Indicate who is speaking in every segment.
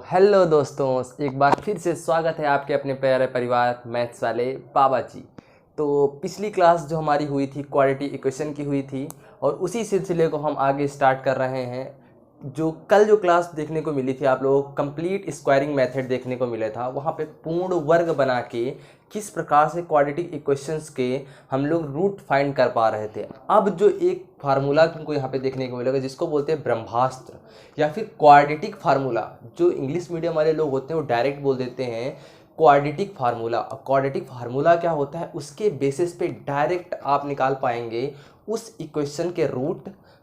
Speaker 1: Hello दोस्तों, एक बार फिर से स्वागत है आपके अपने प्यारे परिवार मैथ्स वाले बाबा जी। तो पिछली क्लास जो हमारी हुई थी क्वाड्रेटिक इक्वेशन की हुई थी और उसी सिलसिले को हम आगे स्टार्ट कर रहे हैं। जो कल जो क्लास देखने को मिली थी आप लोगों को कंप्लीट स्क्वायरिंग मेथड देखने को मिला था। वहाँ पे पूर्ण वर्ग बना के किस प्रकार से क्वाड्रेटिक इक्वेशंस के हम लोग रूट फाइंड कर पा रहे थे। अब जो एक फार्मूला तुमको यहाँ पे देखने को मिलेगा जिसको बोलते हैं ब्रह्मास्त्र या फिर क्वाड्रेटिक फार्मूला। जो इंग्लिश मीडियम वाले लोग होते हैं वो डायरेक्ट बोल देते हैं क्वाड्रेटिक फार्मूला। क्वाड्रेटिक फार्मूला क्या होता है, उसके बेसिस पे डायरेक्ट आप निकाल पाएंगे उस इक्वेशन के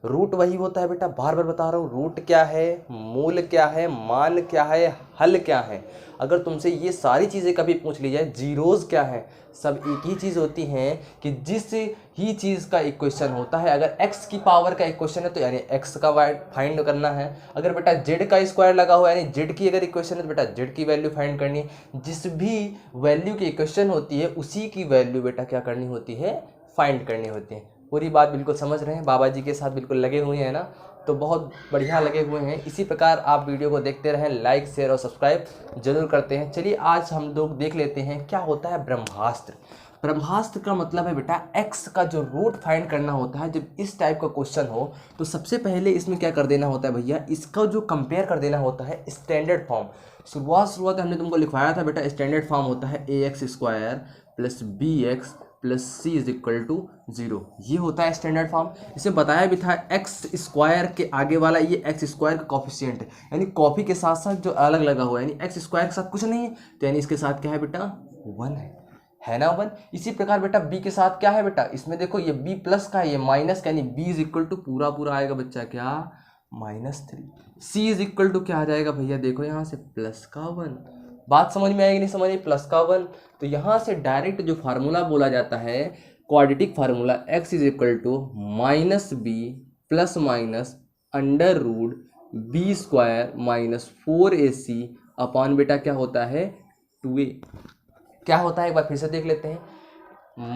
Speaker 1: रूट वही होता है बेटा, बार बार बता रहा हूँ। रूट क्या है, मूल क्या है, मान क्या है, हल क्या है। अगर तुमसे ये सारी चीज़ें कभी पूछ ली जाए, जीरोज़ क्या है, सब एक ही चीज़ होती हैं कि जिस ही चीज़ का इक्वेशन होता है। अगर x की पावर का इक्वेशन है तो यानी x का फाइंड करना है। अगर बेटा z का स्क्वायर लगा हुआ है यानी z की अगर इक्वेशन है तो बेटा z की वैल्यू फाइंड करनी है। जिस भी वैल्यू की इक्वेशन होती है उसी की वैल्यू बेटा क्या करनी होती है, फाइंड करनी होती है। पूरी बात बिल्कुल समझ रहे हैं, बाबा जी के साथ बिल्कुल लगे हुए हैं ना, तो बहुत बढ़िया लगे हुए हैं। इसी प्रकार आप वीडियो को देखते रहें, लाइक शेयर और सब्सक्राइब जरूर करते हैं। चलिए आज हम लोग देख लेते हैं क्या होता है ब्रह्मास्त्र। ब्रह्मास्त्र का मतलब है बेटा x का जो रूट फाइंड करना होता है। जब इस टाइप का क्वेश्चन हो तो सबसे पहले इसमें क्या कर देना होता है भैया, इसका जो कंपेयर कर देना होता है स्टैंडर्ड फॉर्म। शुरुआत हमने तुमको लिखवाया था बेटा, स्टैंडर्ड फॉर्म होता है ax² plus bx plus C is equal to 0। ये होता है स्टैंडर्ड फॉर्म। इसे बताया भी था x² के आगे वाला ये x² का कॉफिशिएंट है, यानी कॉफी के साथ साथ जो अलग लगा हुआ है, यानी x² के साथ कुछ नहीं है तो यानी इसके साथ क्या है बेटा, 1 है ना, 1। इसी प्रकार बेटा b के साथ क्या है बेटा, इसमें देखो ये b प्लस का है, ये माइनस का, यानी b इज इक्वल टू पूरा आएगा बच्चा क्या, -3। c इज इक्वल टू क्या आ जाएगा भैया, देखो यहाँ से प्लस का 1। बात समझ में आएगी नहीं समझ में, प्लस का 1। तो यहाँ से डायरेक्ट जो फार्मूला बोला जाता है quadratic formula, x is equal to -b plus minus under root b² -4ac upon बेटा क्या होता है 2a। क्या होता है एक बार फिर से देख लेते हैं,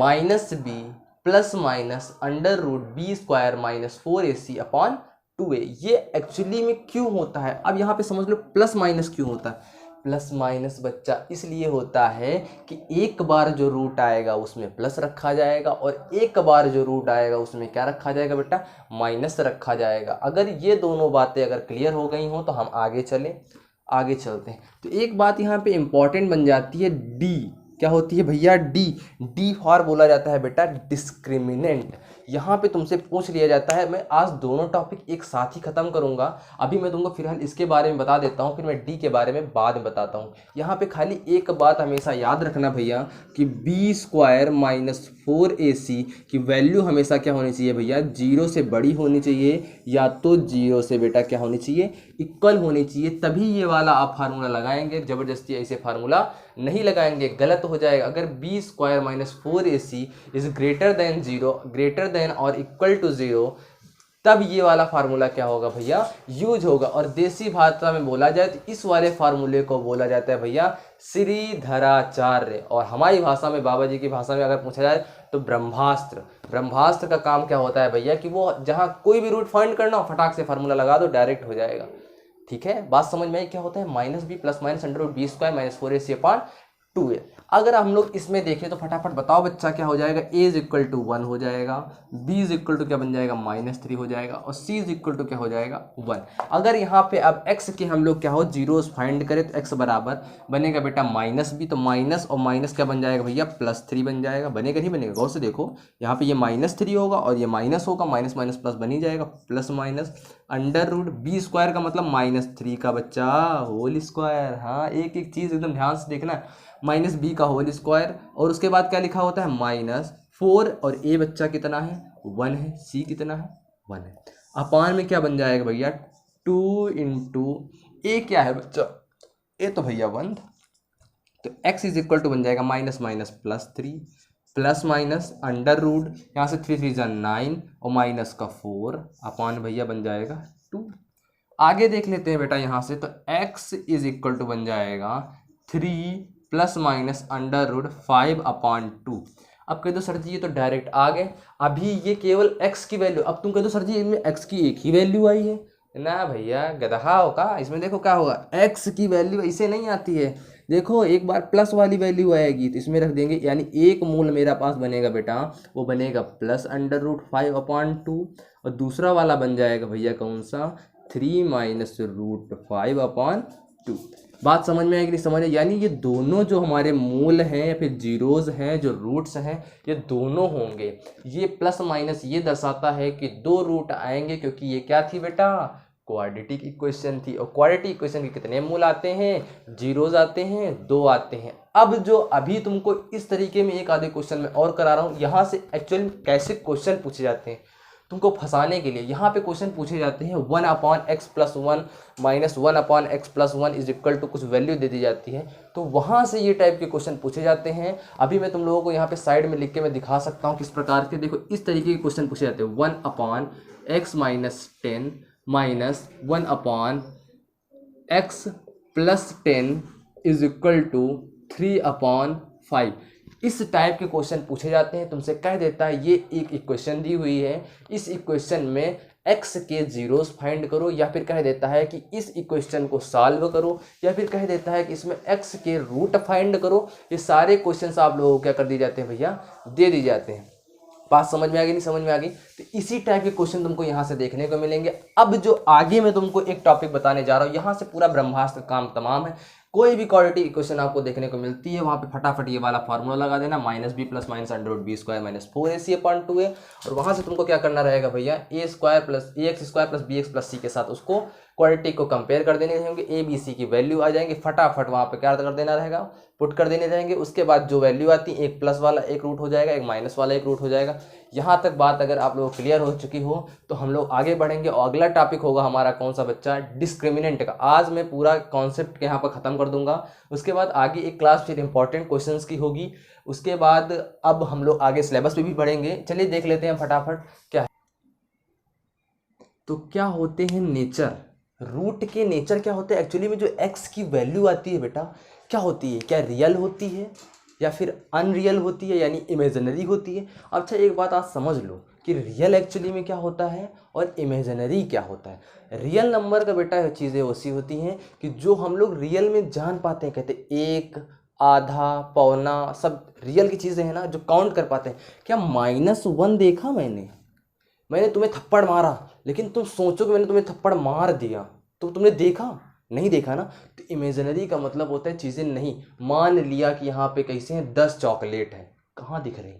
Speaker 1: -b plus minus under root b² -4ac upon 2a। ये एक्चुअली में क्यों होता है, अब यहाँ पे समझ लो प्लस माइनस क्यों होता है। प्लस माइनस बच्चा इसलिए होता है कि एक बार जो रूट आएगा उसमें प्लस रखा जाएगा और एक बार जो रूट आएगा उसमें क्या रखा जाएगा बेटा, माइनस रखा जाएगा। अगर ये दोनों बातें अगर क्लियर हो गई हों तो हम आगे चलते हैं। तो एक बात यहाँ पे इंपॉर्टेंट बन जाती है, डी क्या होती है भैया, डी फॉर बोला जाता है बेटा डिस्क्रिमिनेंट। यहाँ पे तुमसे पूछ लिया जाता है, मैं आज दोनों टॉपिक एक साथ ही खत्म करूँगा। अभी मैं तुमको फिलहाल इसके बारे में बता देता हूँ, फिर मैं डी के बारे में बाद में बताता हूँ। यहाँ पे खाली एक बात हमेशा याद रखना भैया कि b² -4ac की वैल्यू हमेशा क्या होनी चाहिए भैया, 0 से बड़ी होनी चाहिए या तो 0 से बेटा क्या होनी चाहिए, इक्वल होनी चाहिए। तभी ये वाला आप फार्मूला लगाएंगे, ज़बरदस्ती ऐसे फार्मूला नहीं लगाएंगे, गलत हो जाएगा। अगर b² -4ac is greater than 0, greater than और इक्वल टू 0, तब ये वाला फार्मूला क्या होगा भैया, यूज होगा। और देसी भाषा में बोला जाए तो इस वाले फार्मूले को बोला जाता है भैया श्रीधराचार्य। और हमारी भाषा में, बाबा जी की भाषा में अगर पूछा जाए तो ब्रह्मास्त्र का काम क्या होता है भैया कि वो जहाँ कोई भी रूट फाइंड करना हो फटाक से फार्मूला लगा दो, डायरेक्ट हो जाएगा। ठीक है, बात समझ में आई क्या होता है, -b plus minus under root b² -4ac upon 2a। अगर हम लोग इसमें देखें तो फटाफट बताओ बच्चा क्या हो जाएगा, a इज इक्वल टू 1 हो जाएगा, b इज इक्वल टू क्या बन जाएगा -3 हो जाएगा और c इज इक्वल टू क्या हो जाएगा 1। अगर यहाँ पे अब x के हम लोग क्या हो, जीरोस फाइंड करें तो x बराबर बनेगा बेटा -b, तो माइनस और माइनस क्या बन जाएगा भैया, +3 बन जाएगा। बनेगा नहीं बनेगा, गौर से देखो, यहाँ पे ये -3 होगा और ये माइनस होगा, माइनस माइनस प्लस बन ही जाएगा, plus minus under root b² का मतलब -3 का बच्चा होल स्क्वायर। हाँ, एक एक चीज़ एकदम ध्यान से देखना, -b का होल स्क्वायर और उसके बाद क्या लिखा होता है -4 और a बच्चा कितना है 1 है, c कितना है 1 है। अपान में क्या बन जाएगा भैया 2 इंटू a क्या है बच्चा, a तो भैया 1, तो x इज इक्वल टू बन जाएगा -+3 प्लस माइनस अंडर रूट, यहाँ से 3 3 9 और माइनस का 4 अपान भैया बन जाएगा 2। आगे देख लेते हैं बेटा यहाँ से, तो x इज इक्वल टू बन जाएगा 3 प्लस माइनस अंडर रूट 5/2। अब कह दो सर जी ये तो डायरेक्ट आ गए, अभी ये केवल x की वैल्यू, अब तुम कह दो सर जी इनमें x की एक ही वैल्यू आई है, ना भैया गधा होगा, इसमें देखो क्या होगा, x की वैल्यू ऐसे नहीं आती है, देखो एक बार प्लस वाली वैल्यू आएगी तो इसमें रख देंगे, यानी एक मूल मेरा पास बनेगा बेटा, वो बनेगा +√5/2, और दूसरा वाला बन जाएगा भैया कौन सा, 3 - √5/2। बात समझ में आएगी नहीं समझ में, यानी ये दोनों जो हमारे मूल हैं या फिर जीरोज़ हैं, जो रूट्स हैं, ये दोनों होंगे। ये प्लस माइनस ये दर्शाता है कि दो रूट आएंगे, क्योंकि ये क्या थी बेटा, क्वाड्रेटिक इक्वेशन थी। और क्वाड्रेटिक इक्वेशन के कितने मूल आते हैं, जीरोज आते हैं, 2 आते हैं। अब जो अभी तुमको इस तरीके में एक आधे क्वेश्चन में और करा रहा हूँ, यहाँ से एक्चुअली कैसे क्वेश्चन पूछे जाते हैं तुमको फंसाने के लिए। यहाँ पे क्वेश्चन पूछे जाते हैं 1/x+1 - 1/x+1 is equal to कुछ वैल्यू दे दी जाती है, तो वहाँ से ये टाइप के क्वेश्चन पूछे जाते हैं। अभी मैं तुम लोगों को यहाँ पे साइड में लिख के मैं दिखा सकता हूँ किस प्रकार के, देखो इस तरीके के क्वेश्चन पूछे जाते हैं, 1/x-10 - 1/x+10 is equal to 3/5। इस टाइप के क्वेश्चन पूछे जाते हैं। तुमसे कह देता है ये एक इक्वेशन दी हुई है, इस इक्वेशन में x के जीरोस फाइंड करो, या फिर कह देता है कि इस इक्वेशन को सॉल्व करो, या फिर कह देता है कि इसमें x के रूट फाइंड करो। ये सारे क्वेश्चंस आप लोगों को क्या कर दिए जाते हैं भैया, दे दी जाते हैं। बात समझ में आ गई नहीं समझ में आ गई, तो इसी टाइप के क्वेश्चन तुमको यहाँ से देखने को मिलेंगे। अब जो आगे मैं तुमको एक टॉपिक बताने जा रहा हूँ, यहाँ से पूरा ब्रह्मास्त्र काम तमाम है। कोई भी क्वाड्रेटिक इक्वेशन आपको देखने को मिलती है, वहाँ पे फटाफट ये वाला फार्मूला लगा देना, -b + -√b² - 4ac/2 है, और वहाँ से तुमको क्या करना रहेगा भैया, a² + ax² + bx + c के साथ उसको क्वाड्रेटिक को कंपेयर कर देने रहेंगे, a b c की वैल्यू आ जाएंगे, फटाफट वहाँ पे क्या कर देना रहेगा, पुट कर देने रहेंगे। उसके बाद जो वैल्यू आती है, एक प्लस वाला एक रूट हो जाएगा, एक माइनस वाला एक रूट हो जाएगा। यहाँ तक बात अगर आप लोग क्लियर हो चुकी हो तो हम लोग आगे बढ़ेंगे, और अगला टॉपिक होगा हमारा कौन सा बच्चा, डिस्क्रिमिनेंट का। आज मैं पूरा कॉन्सेप्ट यहाँ पर खत्म कर दूंगा, उसके बाद आगे एक क्लास फिर इंपॉर्टेंट क्वेश्चंस की होगी। उसके बाद अब हम लोग आगे सिलेबस पे भी बढ़ेंगे। चलिए देख लेते हैं फटाफट क्या है। तो क्या होते हैं नेचर, रूट के नेचर क्या होते हैं एक्चुअली में। जो x की वैल्यू आती है बेटा क्या होती है, क्या रियल होती है या फिर अनरियल होती है, यानी इमेजिनरी होती है। अच्छा एक बात आज समझ लो कि रियल एक्चुअली में क्या होता है और इमेजिनरी क्या होता है। रियल नंबर का बेटा चीज़ें वैसी होती हैं कि जो हम लोग रियल में जान पाते हैं, कहते हैं एक, आधा, पौना, सब रियल की चीज़ें हैं ना, जो काउंट कर पाते हैं। क्या -1 देखा मैंने तुम्हें थप्पड़ मारा, लेकिन तुम सोचो कि मैंने तुम्हें थप्पड़ मार दिया, तो तुमने देखा नहीं, देखा ना। तो इमेजिनरी का मतलब होता है चीज़ें नहीं। मान लिया कि यहाँ पे कैसे हैं 10 चॉकलेट है, कहाँ दिख रही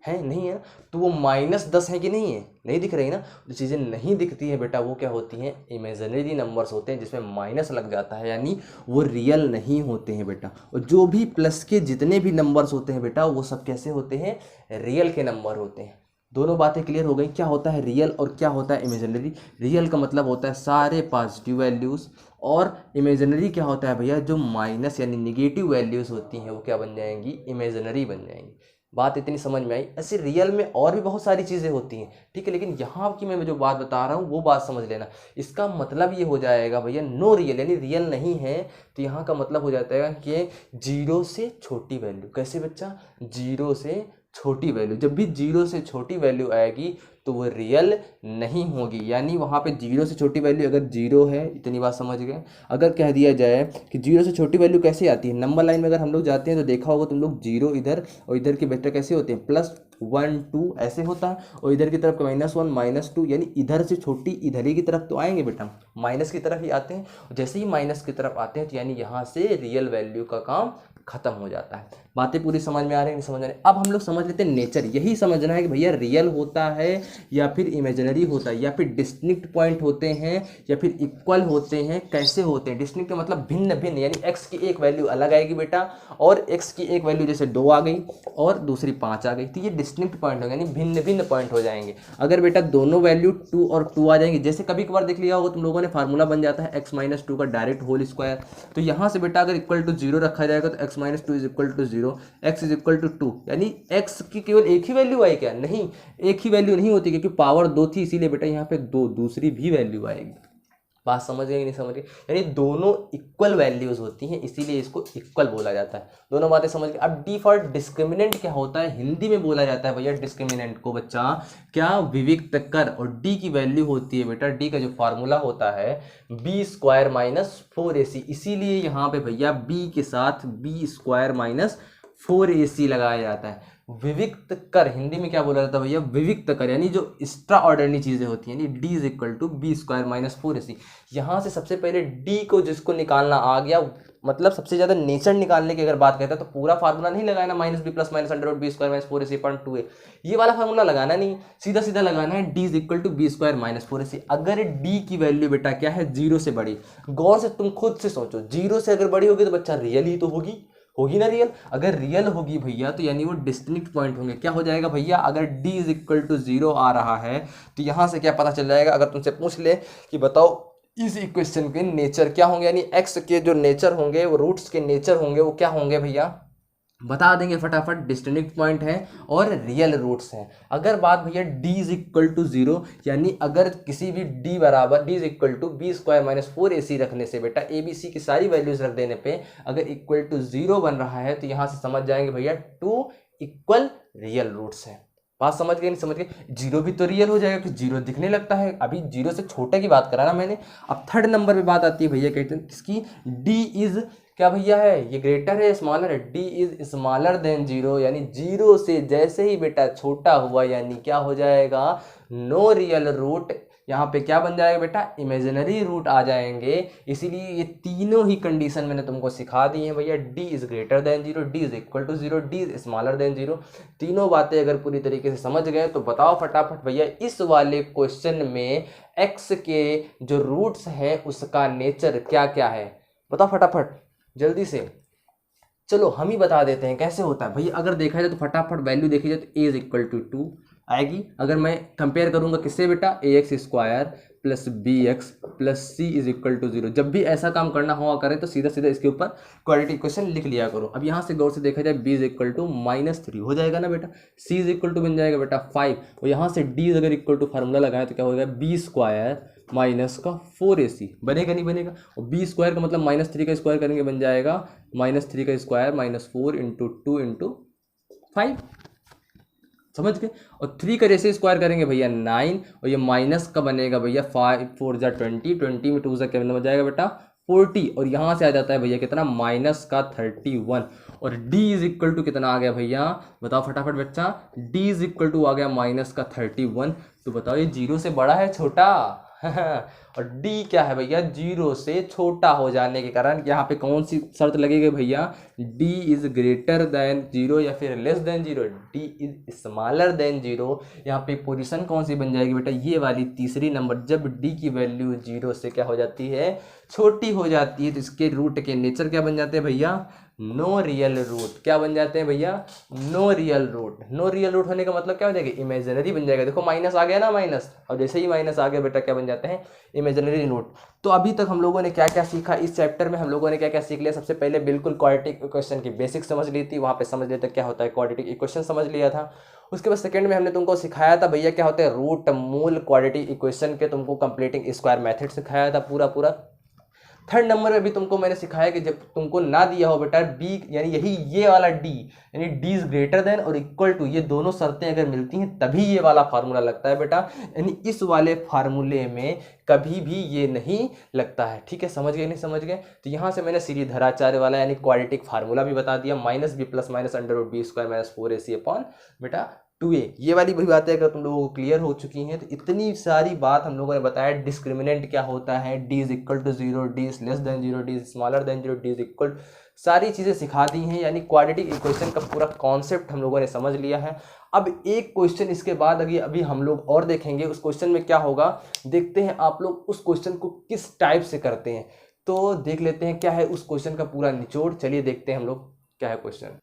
Speaker 1: है, नहीं है, तो वो -10 है कि नहीं है, नहीं दिख रही ना। जो चीज़ें नहीं दिखती हैं बेटा वो क्या होती हैं, इमेजिनरी नंबर्स होते हैं, जिसमें माइनस लग जाता है, यानी वो रियल नहीं होते हैं बेटा। और जो भी प्लस के जितने भी नंबर्स होते हैं बेटा वो सब कैसे होते हैं, रियल के नंबर होते हैं। दोनों बातें क्लियर हो गई, क्या होता है रियल और क्या होता है इमेजिनरी। रियल का मतलब होता है सारे पॉजिटिव वैल्यूज़, और इमेजिनरी क्या होता है भैया, जो माइनस यानी निगेटिव वैल्यूज़ होती हैं वो क्या बन जाएंगी, इमेजिनरी बन जाएंगी। बात इतनी समझ में आई। ऐसे रियल में और भी बहुत सारी चीज़ें होती हैं, ठीक है, लेकिन यहाँ की मैं जो बात बता रहा हूँ वो बात समझ लेना। इसका मतलब ये हो जाएगा भैया नो रियल, यानी रियल नहीं है, तो यहाँ का मतलब हो जाता है कि 0 से छोटी वैल्यू। कैसे बच्चा, 0 से छोटी वैल्यू। जब भी 0 से छोटी वैल्यू आएगी तो वो रियल नहीं होगी, यानी वहाँ पे 0 से छोटी वैल्यू अगर 0 है, इतनी बात समझ गए। अगर कह दिया जाए कि 0 से छोटी वैल्यू कैसे आती है, नंबर लाइन में अगर हम लोग जाते हैं तो देखा होगा तुम लोग, 0 इधर और इधर के वेक्टर कैसे होते हैं, +1 2 ऐसे होता है, और इधर की तरफ -1 -2, यानी इधर से छोटी इधर ही की तरफ तो आएंगे बेटा, माइनस की तरफ ही आते हैं। जैसे ही माइनस की तरफ आते हैं तो यानी यहाँ से रियल वैल्यू का काम खत्म हो जाता है। बातें पूरी समझ में आ रही है, नहीं समझ में आ रही। अब हम लोग समझ लेते हैं नेचर। यही समझना है कि भैया रियल होता है या फिर इमेजिनरी होता है, या फिर डिस्टिंक्ट पॉइंट होते हैं या फिर इक्वल होते हैं, कैसे होते हैं। डिस्टिंक्ट का मतलब भिन्न भिन्न, यानी x की एक वैल्यू अलग आएगी बेटा, और x की एक वैल्यू जैसे 2 आ गई और दूसरी 5 आ गई, तो ये डिस्टिंक्ट पॉइंट होगा, यानी भिन्न भिन्न पॉइंट हो जाएंगे। अगर बेटा दोनों वैल्यू 2 और 2 आ जाएंगे, जैसे कभी कभार देख लिया होगा तुम लोगों ने, फार्मूला बन जाता है x - 2 का डायरेक्ट होल स्क्वायर। तो यहाँ से बेटा अगर इक्वल टू 0 रखा जाएगा तो x - 2 is equal to 0, x is equal to 2, यानी x की केवल एक ही वैल्यू आई क्या, नहीं, एक ही वैल्यू नहीं होती, क्योंकि पावर 2 थी, इसीलिए बेटा यहाँ पे 2 दूसरी भी वैल्यू आएगी। बात समझ गए कि नहीं समझ गए? यानी दोनों इक्वल वैल्यूज़ होती हैं, इसीलिए इसको इक्वल बोला जाता है। दोनों बातें समझ गए। अब डी फॉर डिस्क्रिमिनेंट क्या होता है, हिंदी में बोला जाता है भैया डिस्क्रिमिनेंट को बच्चा क्या, विविक्त कर। और डी की वैल्यू होती है बेटा, डी का जो फार्मूला होता है बी स्क्वायर माइनस 4ac, इसीलिए यहाँ पे भैया बी के साथ बी स्क्वायर माइनस 4ac लगाया जाता है। विविक्त कर हिंदी में क्या बोला जाता है भैया, विविक्त कर, यानी जो एक्स्ट्रा ऑर्डिनरी चीज़ें होती हैं, यानी D is equal to B square minus 4ac। यहाँ से सबसे पहले डी को जिसको निकालना आ गया, मतलब सबसे ज़्यादा नेचर निकालने की अगर बात करते हैं तो पूरा फार्मूला नहीं लगाना, minus B plus minus under B square minus 4ac/2a, ये वाला फार्मूला लगाना नहीं, सीधा सीधा लगाना है D is equal to B square minus 4ac। अगर डी की वैल्यू बेटा क्या है, जीरो से बड़ी, गौर से तुम खुद से सोचो, जीरो से अगर बड़ी होगी तो बच्चा रियल ही तो होगी ना रियल। अगर रियल होगी भैया तो यानी वो डिस्टिंक्ट पॉइंट होंगे। क्या हो जाएगा भैया, अगर d इज इक्वल टू 0 आ रहा है तो यहाँ से क्या पता चल जाएगा, अगर तुमसे पूछ ले कि बताओ इस इक्वेशन के नेचर क्या होंगे, यानी x के जो नेचर होंगे, वो रूट्स के नेचर होंगे, वो क्या होंगे भैया, बता देंगे फटाफट। डिस्टिंक्ट पॉइंट है और रियल रूट्स हैं। अगर बात भैया d इज इक्वल टू 0, यानी अगर किसी भी d बराबर d is equal to B square minus 4ac रखने से बेटा a b c की सारी वैल्यूज रख देने पे अगर इक्वल टू 0 बन रहा है तो यहाँ से समझ जाएंगे भैया 2 इक्वल रियल रूट्स हैं। बात समझ गए नहीं समझ गए? जीरो भी तो रियल हो जाएगा कि जीरो दिखने लगता है, अभी जीरो से छोटे की बात करा ना मैंने। अब थर्ड नंबर पे बात आती है भैया, कहते हैं इसकी d इज क्या भैया है, ये ग्रेटर है स्मॉलर है, d इज स्मॉलर देन 0, यानी जीरो से जैसे ही बेटा छोटा हुआ यानी क्या हो जाएगा, नो रियल रूट। यहाँ पे क्या बन जाएगा बेटा, इमेजिनरी रूट आ जाएंगे। इसीलिए ये तीनों ही कंडीशन मैंने तुमको सिखा दी हैं भैया, d is greater than 0, d is equal to 0, d is smaller than 0। तीनों बातें अगर पूरी तरीके से समझ गए तो बताओ फटाफट भैया, इस वाले क्वेश्चन में x के जो रूट्स हैं उसका नेचर क्या क्या है, बताओ फटाफट जल्दी से। चलो हम ही बता देते हैं कैसे होता है भैया। अगर देखा जाए तो फटाफट वैल्यू देखी जाए तो a इज इक्वल टू 2 आएगी। अगर मैं कंपेयर करूंगा किससे बेटा, ax square plus bx plus c is equal to 0। जब भी ऐसा काम करना हुआ करें तो सीधा सीधा इसके ऊपर क्वाड्रेटिक इक्वेशन लिख लिया करो। अब यहाँ से गौर से देखा जाए b इज इक्वल टू -3 हो जाएगा ना बेटा, c इज इक्वल टू बन जाएगा बेटा 5, और यहाँ से d अगर इक्वल टू फार्मूला लगाए तो क्या होगा, b स्क्वायर माइनस का 4ac बनेगा नहीं बनेगा, और b स्क्वायर का मतलब -3 का स्क्वायर करेंगे बन जाएगा -3 का स्क्वायर -4 इंटू 2 इंटू 5, समझ गए। और 3 का जैसे स्क्वायर करेंगे भैया 9, और ये माइनस का बनेगा भैया 5 4 जा 20, 20 में 2 से क्या बन जाएगा बेटा 40, और यहाँ से आ जाता है भैया कितना, माइनस का 31। और d इज इक्वल टू कितना आ गया भैया, बताओ फटाफट बच्चा, d इज इक्वल टू आ गया माइनस का 31। तो बताओ ये जीरो से बड़ा है छोटा और d क्या है भैया, जीरो से छोटा हो जाने के कारण यहाँ पे कौन सी शर्त लगेगी भैया, d इज ग्रेटर देन 0 या फिर less than 0, d is smaller than 0। यहाँ पे पोजीशन कौन सी बन जाएगी बेटा, ये वाली तीसरी नंबर। जब d की वैल्यू 0 से क्या हो जाती है, छोटी हो जाती है, तो इसके रूट के नेचर क्या बन जाते हैं भैया, नो रियल रूट। क्या बन जाते हैं भैया, no real root. No real root होने का मतलब क्या हो जाएगा, इमेजिनरी बन जाएगा। देखो माइनस आ गया ना माइनस, और जैसे ही माइनस आ गया बेटा क्या बन जाते हैं, इमेजिनरी रूट। तो अभी तक हम लोगों ने क्या क्या सीखा इस चैप्टर में, हम लोगों ने क्या क्या सीख लिया। सबसे पहले बिल्कुल क्वाड्रेटिक इक्वेशन की बेसिक समझ ली थी, वहाँ पे समझ लेते क्या होता है क्वाड्रेटिक इक्वेशन समझ लिया था। उसके बाद सेकंड में हमने तुमको सिखाया था भैया क्या होता है रूट मूल क्वाड्रेटिक इक्वेशन के, तुमको कंप्लीटिंग स्क्वायर मेथड सिखाया था पूरा। थर्ड नंबर में भी तुमको मैंने सिखाया कि जब तुमको ना दिया हो बेटा b, यानी यही ये वाला d, यानी d इज ग्रेटर देन और इक्वल टू, ये दोनों शर्तें अगर मिलती हैं तभी ये वाला फार्मूला लगता है बेटा। यानी इस वाले फार्मूले में कभी भी ये नहीं लगता है। ठीक है, समझ गए नहीं समझ गए? तो यहाँ से मैंने श्रीधराचार्य वाला यानी क्वाड्रेटिक फार्मूला भी बता दिया, -b plus minus under root b square minus 4ac upon बेटा 2a। ये वाली भी बातें अगर तुम लोगों को क्लियर हो चुकी हैं तो इतनी सारी बात हम लोगों ने बताया। डिस्क्रिमिनेंट क्या होता है, d is equal to 0, d is less than 0, d is smaller than 0, d is equal, सारी चीज़ें सिखा दी हैं। यानी क्वाड्रेटिक इक्वेशन का पूरा कॉन्सेप्ट हम लोगों ने समझ लिया है। अब एक क्वेश्चन इसके बाद अभी हम लोग और देखेंगे। उस क्वेश्चन में क्या होगा, देखते हैं आप लोग उस क्वेश्चन को किस टाइप से करते हैं। तो देख लेते हैं क्या है उस क्वेश्चन का पूरा निचोड़। चलिए देखते हैं हम लोग क्या है क्वेश्चन।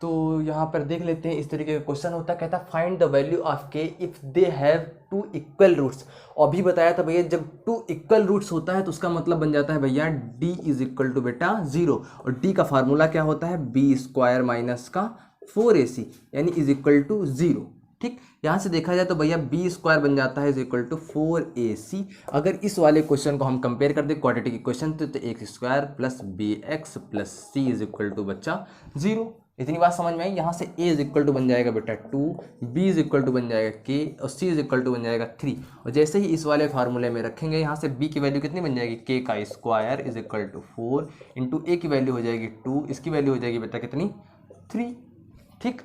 Speaker 1: तो यहाँ पर देख लेते हैं, इस तरीके का क्वेश्चन होता है, कहता है find the value of k if they have 2 equal roots. अभी बताया था भैया जब 2 इक्वल रूट्स होता है तो उसका मतलब बन जाता है भैया d इज इक्वल टू बेटा 0, और d का फार्मूला क्या होता है b स्क्वायर माइनस का 4ac यानी इज इक्वल टू 0। ठीक, यहाँ से देखा जाए तो भैया बी स्क्वायर बन जाता है इज इक्वल टू 4ac। अगर इस वाले क्वेश्चन को हम कंपेयर कर दें क्वाड्रेटिक इक्वेशन तो X square plus B X plus C is equal to बच्चा 0। इतनी बात समझ में आई। यहाँ से a इज इक्वल टू बन जाएगा बेटा 2, b इज इक्वल टू बन जाएगा k और c इज इक्वल टू बन जाएगा 3। और जैसे ही इस वाले फार्मूले में रखेंगे यहाँ से b की वैल्यू कितनी बन जाएगी, k का square is equal to 4 into a की वैल्यू हो जाएगी 2, इसकी वैल्यू हो जाएगी बेटा कितनी 3। ठीक,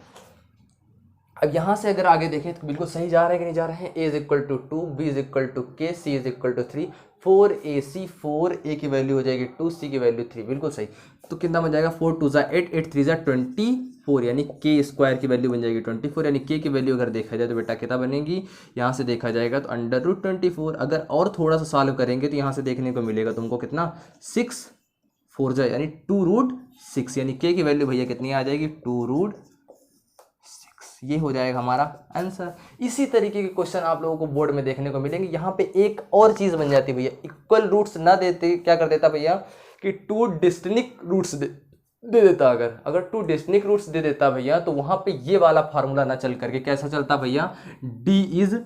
Speaker 1: अब यहाँ से अगर आगे देखें तो बिल्कुल सही जा रहे हैं कि नहीं जा रहे हैं। a is equal to 2, b is equal to k, c is equal to 3, 4ac, 4a की वैल्यू हो जाएगी 2, c की वैल्यू 3, बिल्कुल सही। तो कितना बन जाएगा 4 2 ज़ा 8, 8 3 ज़ा 24, यानी k स्क्वायर की वैल्यू बन जाएगी 24, यानी k की वैल्यू अगर देखा जाए तो बेटा कितना बनेगी, यहाँ से देखा जाएगा तो अंडर रूट 24। अगर और थोड़ा सा सॉल्व करेंगे तो यहाँ से देखने को मिलेगा तुमको कितना 6 4 ज़ा यानी 2 रूट 6, यानी k की वैल्यू भैया कितनी आ जाएगी 2 रूट 6। ये हो जाएगा हमारा आंसर। इसी तरीके के क्वेश्चन आप लोगों को बोर्ड में देखने को मिलेंगे। यहाँ पे एक और चीज़ बन जाती है भैया, इक्वल रूट्स ना देते क्या कर देता भैया कि 2 डिस्टिंक्ट रूट्स दे देता। अगर 2 डिस्टिंक्ट रूट्स दे देता भैया तो वहाँ पे ये वाला फार्मूला ना चल करके कैसा चलता भैया, d इज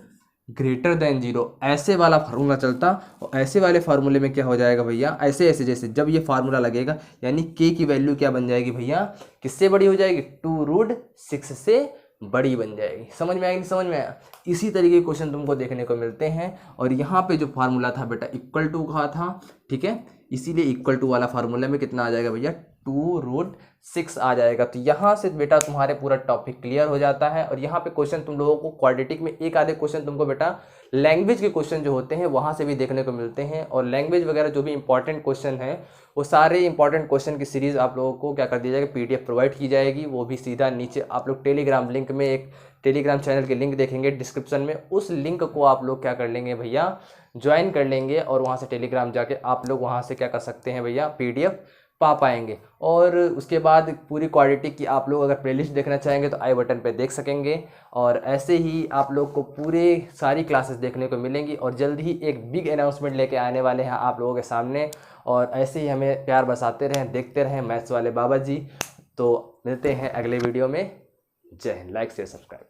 Speaker 1: ग्रेटर देन 0, ऐसे वाला फार्मूला चलता। और ऐसे वाले फार्मूले में क्या हो जाएगा भैया, ऐसे ऐसे जैसे जब ये फार्मूला लगेगा यानी k की वैल्यू क्या बन जाएगी भैया, किससे बड़ी हो जाएगी, 2 रूट 6 से बड़ी बन जाएगी। समझ में आया नहीं समझ में आया। इसी तरीके के क्वेश्चन तुमको देखने को मिलते हैं। और यहाँ पे जो फार्मूला था बेटा इक्वल टू का था, ठीक है, इसीलिए इक्वल टू वाला फार्मूला में कितना आ जाएगा भैया 2 रूट 6 आ जाएगा। तो यहाँ से बेटा तुम्हारे पूरा टॉपिक क्लियर हो जाता है। और यहाँ पे क्वेश्चन तुम लोगों को क्वाड्रेटिक में एक आधे क्वेश्चन तुमको बेटा लैंग्वेज के क्वेश्चन जो होते हैं वहाँ से भी देखने को मिलते हैं। और लैंग्वेज वगैरह जो भी इंपॉर्टेंट क्वेश्चन है वो सारे इंपॉर्टेंट क्वेश्चन की सीरीज़ आप लोगों को क्या कर दी जाएगी, PDF प्रोवाइड की जाएगी। वो भी सीधा नीचे आप लोग टेलीग्राम लिंक में, एक टेलीग्राम चैनल के लिंक देखेंगे डिस्क्रिप्शन में, उस लिंक को आप लोग क्या कर लेंगे भैया, ज्वाइन कर लेंगे। और वहाँ से टेलीग्राम जाके आप लोग वहाँ से क्या कर सकते हैं भैया, PDF पा पाएंगे। और उसके बाद पूरी क्वाड्रेटिक की आप लोग अगर प्लेलिस्ट देखना चाहेंगे तो आई बटन पे देख सकेंगे। और ऐसे ही आप लोग को पूरे सारी क्लासेस देखने को मिलेंगी। और जल्द ही एक बिग अनाउंसमेंट लेके आने वाले हैं आप लोगों के सामने। और ऐसे ही हमें प्यार बरसाते रहें, देखते रहें मैथ्स वाले बाबा जी। तो मिलते हैं अगले वीडियो में। जय हिंद। Like share subscribe.